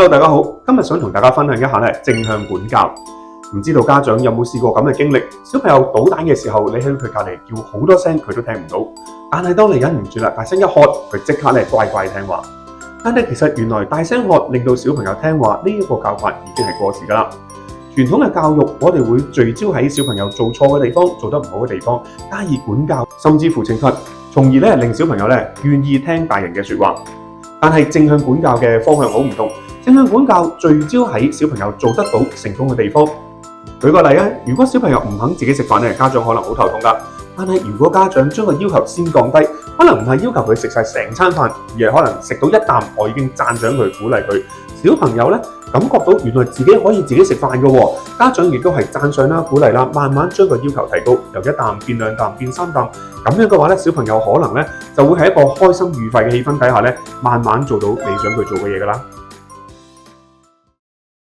Hello， 大家好，今日想同大家分享一下正向管教。唔知道家長有冇試過咁嘅經歷？小朋友搗蛋嘅時候，你喺佢隔離叫好多聲，佢都聽唔到。但係當你忍唔住啦，大聲一喝，佢即刻乖乖聽話。但係其實原來大聲喝令到小朋友聽話呢個教法已經係過時㗎啦。傳統嘅教育，我哋會聚焦喺小朋友做錯嘅地方、做得唔好嘅地方，加以管教，甚至乎懲罰，從而令小朋友願意聽大人嘅説話。但係正向管教嘅方向好唔同，正向管教聚焦喺小朋友做得到成功嘅地方。舉個例啊，如果小朋友唔肯自己食飯，家長可能好頭痛㗎。但係如果家長將個要求先降低，可能唔係要求佢食晒成餐飯，而係可能食到一啖，我已經讚賞佢、鼓勵佢。小朋友感覺到原來自己可以自己食飯嘅喎，家長亦都係讚賞啦、鼓勵啦，慢慢將個要求提高，由一啖變兩啖變三啖。咁樣嘅話小朋友可能就會喺一個開心愉快嘅氣氛底下慢慢做到你想佢做嘅嘢㗎啦。